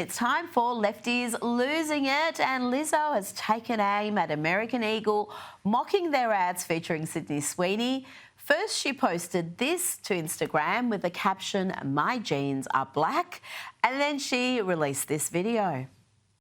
It's time for Lefties Losing It, and Lizzo has taken aim at American Eagle, mocking their ads featuring Sydney Sweeney. First, she posted this to Instagram with the caption, "My jeans are black," and then she released this video.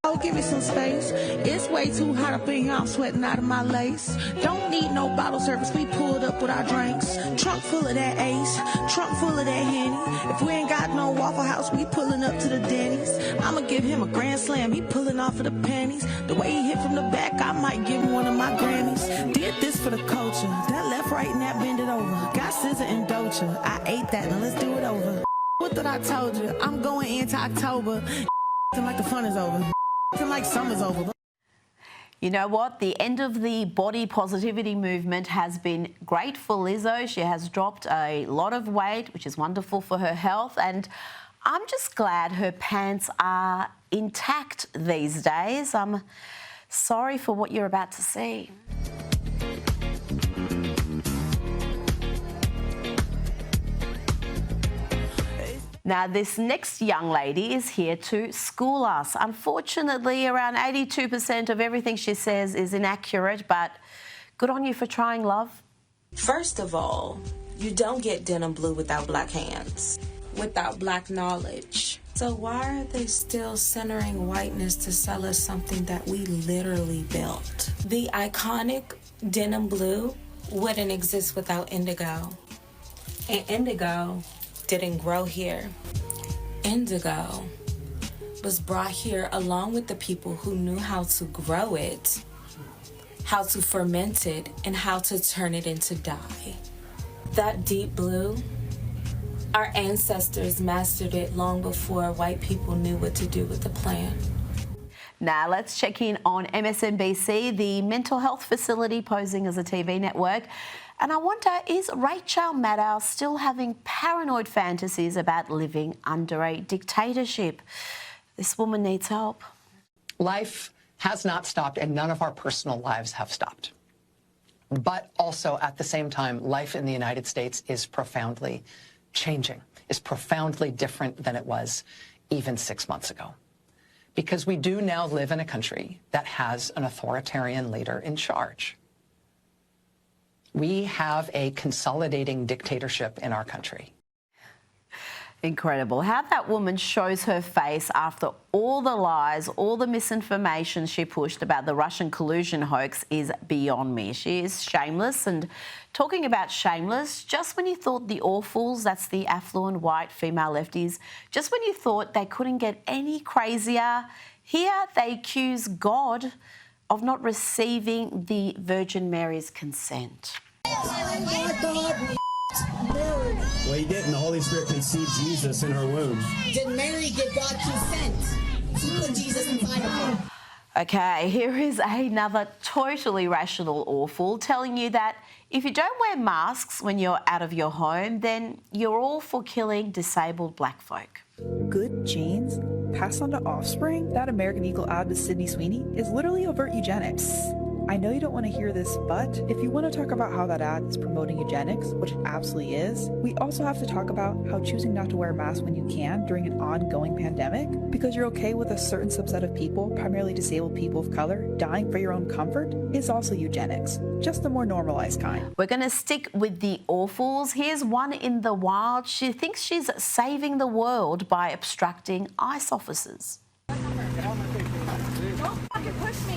Oh, give me some space. It's way too hot up in here. I'm sweating out of my lace. Don't need no bottle service. We pulled up with our drinks. Trunk full of that Ace. Trunk full of that Henny. If we ain't got no Waffle House, we pulling up to the Denny's. I'ma give him a grand slam. He pulling off of the panties. The way he hit from the back, I might give him one of my Grammys. Did this for the culture. That left, right, and that bend it over. Got scissor and doja. I ate that. Now let's do it over. What did I told you? I'm going into October. Like the fun is over. Like summer's over. You know what? The end of the body positivity movement has been great for Lizzo. She has dropped a lot of weight, which is wonderful for her health. And I'm just glad her pants are intact these days. I'm sorry for what you're about to see. Now, this next young lady is here to school us. Unfortunately, around 82% of everything she says is inaccurate, but good on you for trying, love. First of all, you don't get denim blue without black hands, without black knowledge. So why are they still centering whiteness to sell us something that we literally built? The iconic denim blue wouldn't exist without indigo. And indigo didn't grow here. Indigo was brought here along with the people who knew how to grow it, how to ferment it, and how to turn it into dye. That deep blue, our ancestors mastered it long before white people knew what to do with the plant. Now, let's check in on MSNBC, the mental health facility posing as a TV network. And I wonder, is Rachel Maddow still having paranoid fantasies about living under a dictatorship? This woman needs help. Life has not stopped, and none of our personal lives have stopped. But also, at the same time, life in the United States is profoundly changing, is profoundly different than it was even 6 months ago. Because we do now live in a country that has an authoritarian leader in charge. We have a consolidating dictatorship in our country. Incredible. How that woman shows her face after all the lies, all the misinformation she pushed about the Russian collusion hoax is beyond me. She is shameless. And talking about shameless, just when you thought the awfuls, that's the affluent white female lefties, just when you thought they couldn't get any crazier, here they accuse God of not receiving the Virgin Mary's consent. Well, he didn't. The Holy Spirit conceived Jesus in her womb. Did Mary give God consent to put Jesus inside of her? Okay, here is another totally rational awful telling you that if you don't wear masks when you're out of your home, then you're all for killing disabled black folk. Good genes passed on to offspring? That American Eagle ad with Sydney Sweeney is literally overt eugenics. I know you don't want to hear this, but if you want to talk about how that ad is promoting eugenics, which it absolutely is, we also have to talk about how choosing not to wear a mask when you can during an ongoing pandemic, because you're okay with a certain subset of people, primarily disabled people of color, dying for your own comfort, is also eugenics, just the more normalized kind. We're going to stick with the awfuls. Here's one in the wild. She thinks she's saving the world by obstructing ICE officers. Don't fucking push me.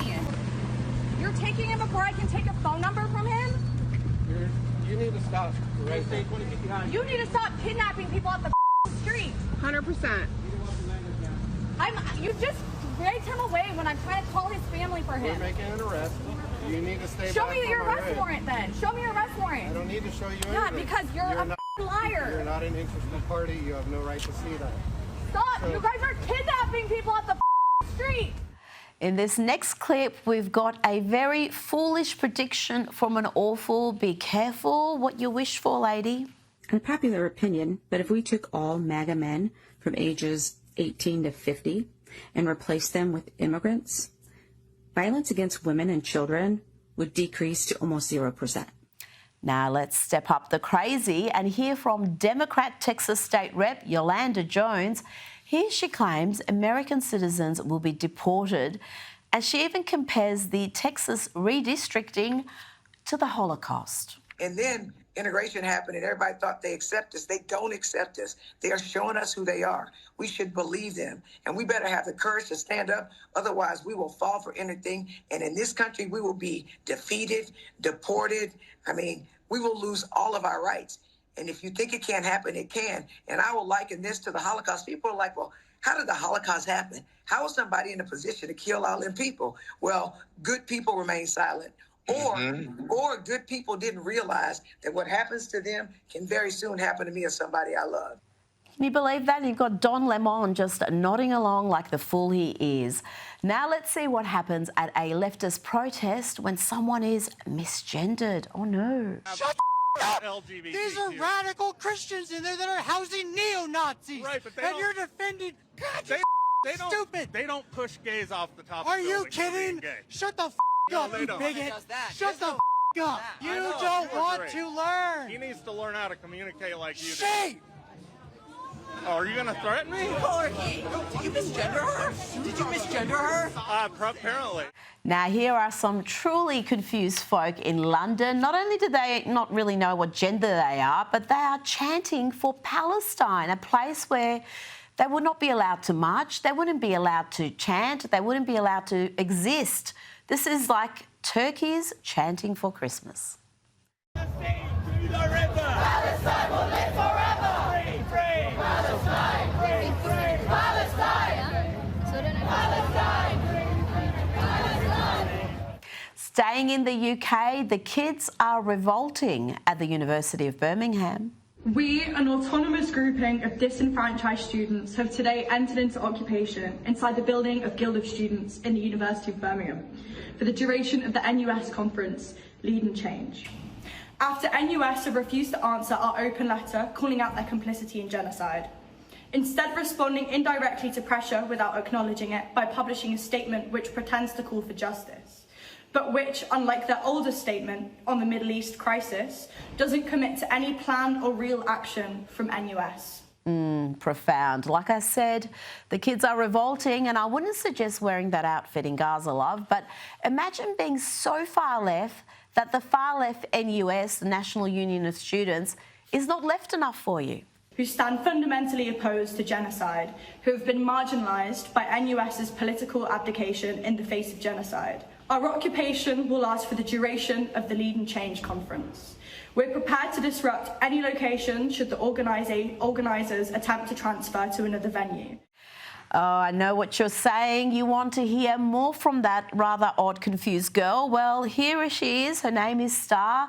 You're taking him before I can take a phone number from him? You need to stop. You need to stop kidnapping people off the street. 100%. You just dragged him away when I'm trying to call his family for him. We're making an arrest. You need to stay Show back me your from my arrest way. warrant then. Show me your arrest warrant. I don't need to show you anything. Yeah, because you're a liar. You're not an interested party. You have no right to see that. Stop! You guys are kidnapping people off the street. In this next clip, we've got a very foolish prediction from an awful. Be careful what you wish for, lady. Unpopular opinion, but if we took all MAGA men from ages 18 to 50 and replaced them with immigrants, violence against women and children would decrease to almost 0%. Now let's step up the crazy and hear from Democrat Texas State Rep Yolanda Jones. Here she claims American citizens will be deported, and she even compares the Texas redistricting to the Holocaust. And then integration happened and everybody thought they accept us. They don't accept us. They are showing us who they are. We should believe them. And we better have the courage to stand up. Otherwise, we will fall for anything. And in this country, we will be defeated, deported. I mean, we will lose all of our rights. And if you think it can't happen, it can. And I will liken this to the Holocaust. People are like, well, how did the Holocaust happen? How was somebody in a position to kill all them people? Well, good people remain silent. Or good people didn't realize that what happens to them can very soon happen to me or somebody I love. Can you believe that? You've got Don Lemon just nodding along like the fool he is. Now let's see what happens at a leftist protest when someone is misgendered. Oh no. Shut up! These are radical Christians in there that are housing neo-Nazis. Right, but and you're defending... God, they don't, stupid! They don't push gays off the top Are of the you building for being kidding? gay. Shut the No, up, they you don't. bigot! Shut the up! You I know, don't you want agree. to learn! He needs to learn how to communicate like you do. Shame! Oh, are you going to threaten me? Did you misgender her? Did you misgender her? Apparently. Now, here are some truly confused folk in London. Not only do they not really know what gender they are, but they are chanting for Palestine, a place where they would not be allowed to march, they wouldn't be allowed to chant, they wouldn't be allowed to exist. This is like turkeys chanting for Christmas. Palestine will live forever! Free, free! Palestine! Free, free! Palestine! Palestine! Palestine! Staying in the UK, the kids are revolting at the University of Birmingham. We, an autonomous grouping of disenfranchised students, have today entered into occupation inside the building of Guild of Students in the University of Birmingham for the duration of the NUS conference, Lead and Change. After NUS have refused to answer our open letter calling out their complicity in genocide, instead responding indirectly to pressure without acknowledging it by publishing a statement which pretends to call for justice, but which, unlike their older statement on the Middle East crisis, doesn't commit to any planned or real action from NUS. Profound. Like I said, the kids are revolting, and I wouldn't suggest wearing that outfit in Gaza, love, but imagine being so far left that the far left NUS, the National Union of Students, is not left enough for you. Who stand fundamentally opposed to genocide, who have been marginalised by NUS's political abdication in the face of genocide. Our occupation will last for the duration of the Lead and Change conference. We're prepared to disrupt any location should the organisers attempt to transfer to another venue. Oh, I know what you're saying. You want to hear more from that rather odd, confused girl. Well, here she is. Her name is Star.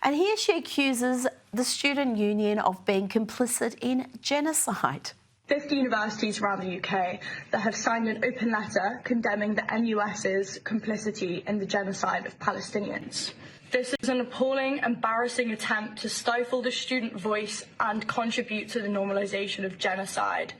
And here she accuses the student union of being complicit in genocide. 50 universities around the UK that have signed an open letter condemning the NUS's complicity in the genocide of Palestinians. This is an appalling, embarrassing attempt to stifle the student voice and contribute to the normalisation of genocide.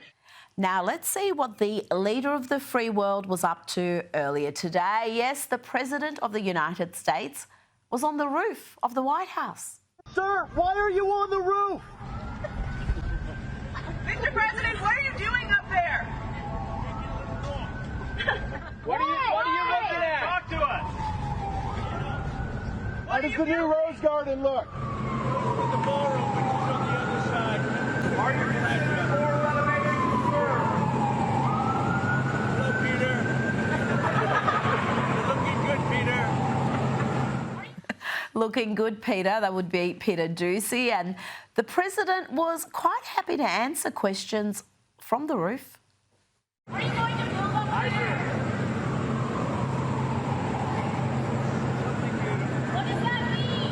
Now, let's see what the leader of the free world was up to earlier today. Yes, the President of the United States was on the roof of the White House. Sir, why are you on the roof? Mr. President, what are you doing up there? What are you looking at? Talk to us. How does the new Rose Garden look? The ballroom, which is on the other side. Are you considering more renovating? Hello, Peter. You're looking good, Peter. Looking good, Peter. That would be Peter Doocy. And the President was quite happy to answer questions from the roof. Are you going to move up there? What does that mean?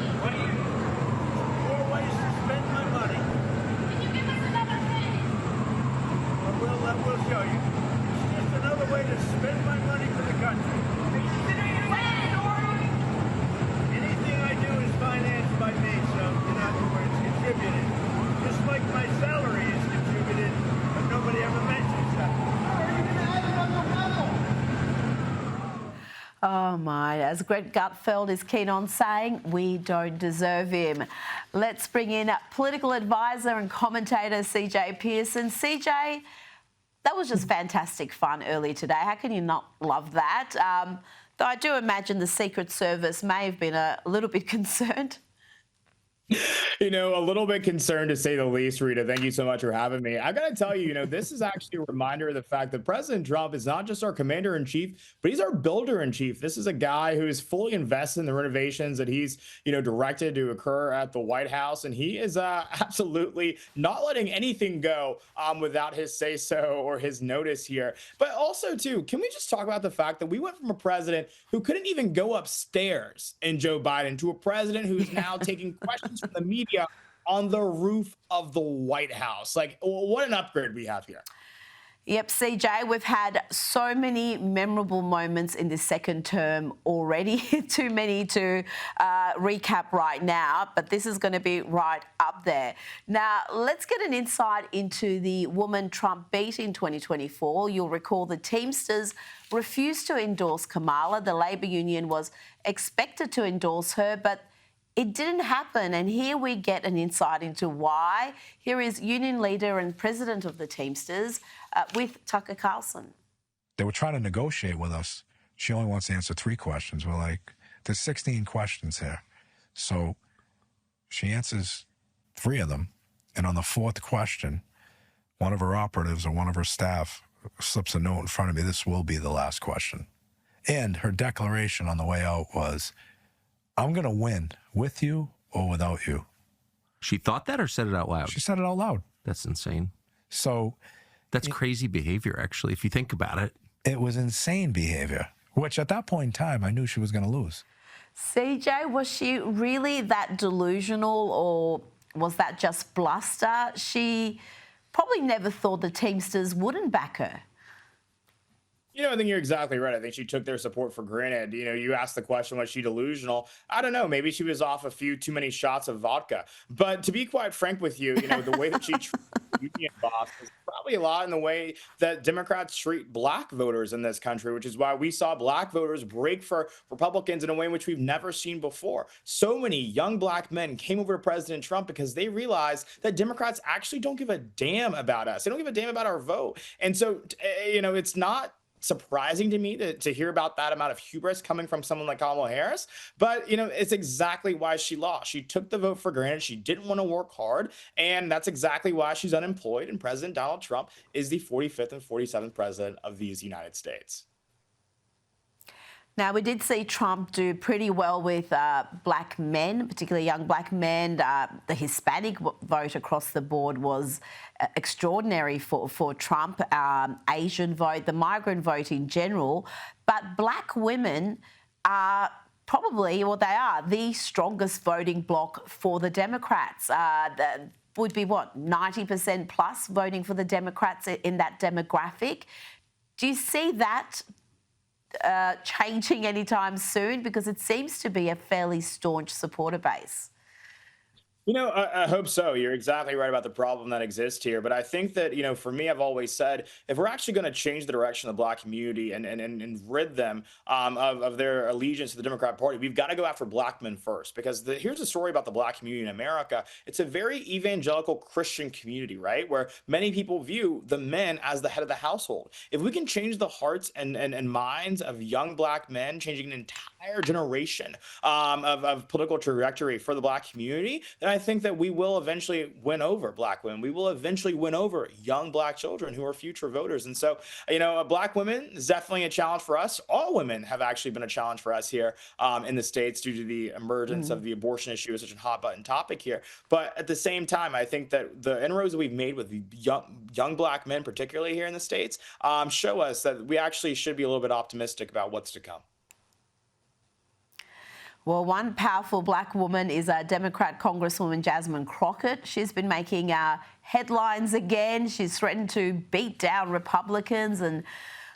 More ways to spend my money. Can you give us another hint? We'll show you. It's just another way to spend my money for the country. Anything I do is financed by me, so in other words, contributed. Just like my salary is contributed, but nobody ever mentions that. Are you going to add another level? Oh my, as Greg Gutfeld is keen on saying, we don't deserve him. Let's bring in political advisor and commentator CJ Pearson. CJ, That was just fantastic fun earlier today. How can you not love that? Though I do imagine the Secret Service may have been a little bit concerned. A little bit concerned to say the least, Rita. Thank you so much for having me. I got to tell you, this is actually a reminder of the fact that President Trump is not just our commander in chief, but he's our builder in chief. This is a guy who is fully invested in the renovations that he's, directed to occur at the White House. And he is absolutely not letting anything go without his say so or his notice here. But also, too, can we just talk about the fact that we went from a president who couldn't even go upstairs in Joe Biden to a president who's now taking questions from the media on the roof of the White House? Like, what an upgrade we have here. Yep, CJ, we've had so many memorable moments in this second term already. Too many to recap right now, but this is going to be right up there. Now, let's get an insight into the woman Trump beat in 2024. You'll recall the Teamsters refused to endorse Kamala. The Labor Union was expected to endorse her, but it didn't happen, and here we get an insight into why. Here is union leader and president of the Teamsters with Tucker Carlson. They were trying to negotiate with us. She only wants to answer 3 questions. We're like, there's 16 questions here. So she answers 3 of them, and on the 4th question, one of her operatives or one of her staff slips a note in front of me, this will be the last question. And her declaration on the way out was, I'm going to win with you or without you. She thought that or said it out loud? She said it out loud. That's insane. So that's crazy behavior, actually, if you think about it. It was insane behavior, which at that point in time, I knew she was going to lose. CJ, was she really that delusional, or was that just bluster? She probably never thought the Teamsters wouldn't back her. I think you're exactly right. I think she took their support for granted. You asked the question, was she delusional? I don't know. Maybe she was off a few too many shots of vodka. But to be quite frank with you, the way that she treats the union boss is probably a lot in the way that Democrats treat black voters in this country, which is why we saw black voters break for Republicans in a way in which we've never seen before. So many young black men came over to President Trump because they realized that Democrats actually don't give a damn about us. They don't give a damn about our vote. And so, it's not surprising to me to hear about that amount of hubris coming from someone like Kamala Harris. But, it's exactly why she lost. She took the vote for granted. She didn't want to work hard. And that's exactly why she's unemployed. And President Donald Trump is the 45th and 47th president of these United States. Now, we did see Trump do pretty well with black men, particularly young black men. The Hispanic vote across the board was extraordinary for Trump, Asian vote, the migrant vote in general. But black women are probably, they are the strongest voting bloc for the Democrats. Would be 90% plus voting for the Democrats in that demographic. Do you see that changing anytime soon? Because it seems to be a fairly staunch supporter base. I hope so. You're exactly right about the problem that exists here. But I think that, for me, I've always said, if we're actually going to change the direction of the black community and rid them of their allegiance to the Democrat Party, we've got to go after black men first. Because here's the story about the black community in America. It's a very evangelical Christian community, right? Where many people view the men as the head of the household. If we can change the hearts and minds of young black men, changing an entire generation of political trajectory for the black community, then I think that we will eventually win over black women. We will eventually win over young black children who are future voters. And so, black women is definitely a challenge for us. All women have actually been a challenge for us here in the States due to the emergence of the abortion issue as such a hot button topic here. But at the same time, I think that the inroads that we've made with young black men, particularly here in the States, show us that we actually should be a little bit optimistic about what's to come. Well, one powerful black woman is Democrat Congresswoman Jasmine Crockett. She's been making headlines again. She's threatened to beat down Republicans and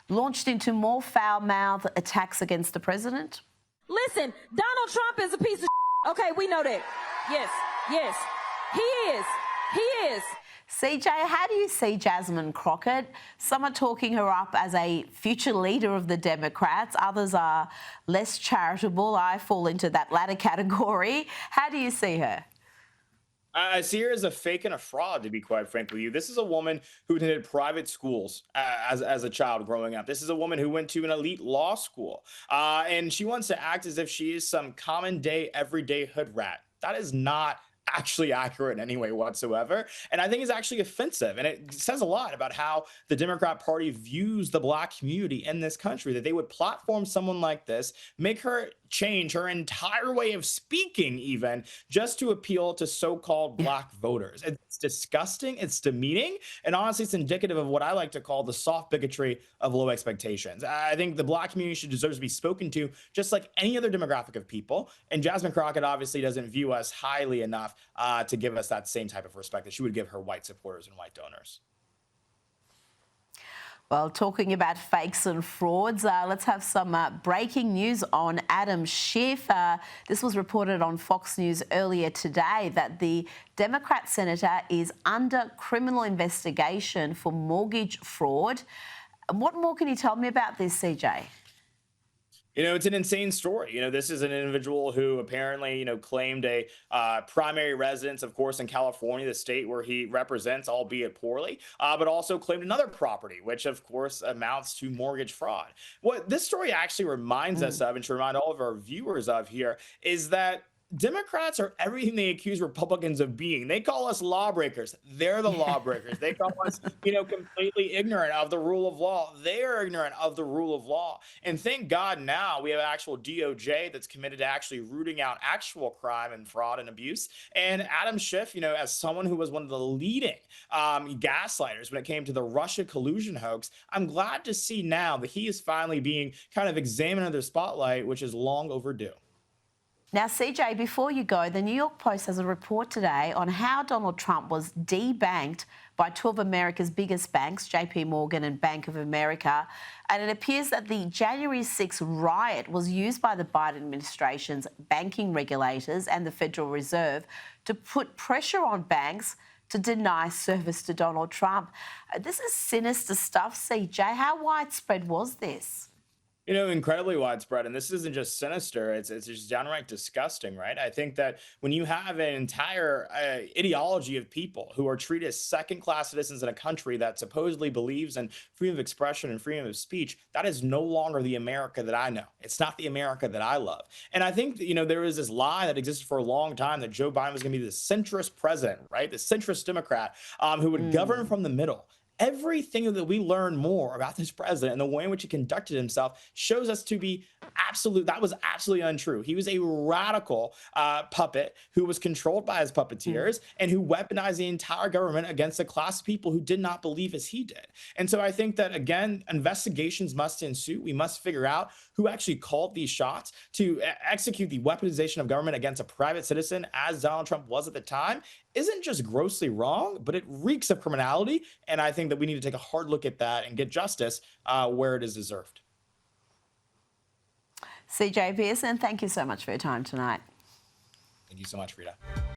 launched into more foul-mouthed attacks against the president. Listen, Donald Trump is a piece of shit. Okay, we know that. Yes, he is. He is. CJ, how do you see Jasmine Crockett? Some are talking her up as a future leader of the Democrats. Others are less charitable. I fall into that latter category. How do you see her? I see her as a fake and a fraud, to be quite frank with you. This is a woman who attended private schools as a child growing up. This is a woman who went to an elite law school, and she wants to act as if she is some common day, everyday hood rat. That is not actually accurate in any way whatsoever. And I think it's actually offensive. And it says a lot about how the Democrat Party views the Black community in this country, that they would platform someone like this, make her change her entire way of speaking, even just to appeal to so-called Black voters. It's disgusting. It's demeaning. And honestly, it's indicative of what I like to call the soft bigotry of low expectations. I think the Black community should deserve to be spoken to just like any other demographic of people. And Jasmine Crockett obviously doesn't view us highly enough to give us that same type of respect that she would give her white supporters and white donors. Well, talking about fakes and frauds, let's have some breaking news on Adam Schiff. This was reported on Fox News earlier today that the Democrat senator is under criminal investigation for mortgage fraud. What more can you tell me about this, CJ? You know, it's an insane story. You know, this is an individual who apparently, claimed a primary residence, of course, in California, the state where he represents, albeit poorly, but also claimed another property, which, of course, amounts to mortgage fraud. What this story actually reminds us of, and should remind all of our viewers of here, is that Democrats are everything they accuse Republicans of being. They call us lawbreakers. They're the lawbreakers. They call us, completely ignorant of the rule of law. They are ignorant of the rule of law. And thank God now we have actual DOJ that's committed to actually rooting out actual crime and fraud and abuse. And Adam Schiff, as someone who was one of the leading gaslighters when it came to the Russia collusion hoax, I'm glad to see now that he is finally being kind of examined under the spotlight, which is long overdue. Now, CJ, before you go, the New York Post has a report today on how Donald Trump was debanked by two of America's biggest banks, JP Morgan and Bank of America. And it appears that the January 6th riot was used by the Biden administration's banking regulators and the Federal Reserve to put pressure on banks to deny service to Donald Trump. This is sinister stuff, CJ. How widespread was this? Incredibly widespread. And this isn't just sinister, it's just downright disgusting, right? I think that when you have an entire ideology of people who are treated as second-class citizens in a country that supposedly believes in freedom of expression and freedom of speech, that is no longer the America that I know. It's not the America that I love. And I think, there is this lie that existed for a long time that Joe Biden was going to be the centrist president, right? The centrist Democrat who would govern from the middle. Everything that we learn more about this president and the way in which he conducted himself shows us to be that was absolutely untrue. He was a radical puppet who was controlled by his puppeteers and who weaponized the entire government against a class of people who did not believe as he did. And so I think that, again, investigations must ensue. We must figure out who actually called these shots to execute the weaponization of government against a private citizen, as Donald Trump was at the time, isn't just grossly wrong, but it reeks of criminality. And I think that we need to take a hard look at that and get justice where it is deserved. CJ Pearson, thank you so much for your time tonight. Thank you so much, Rita.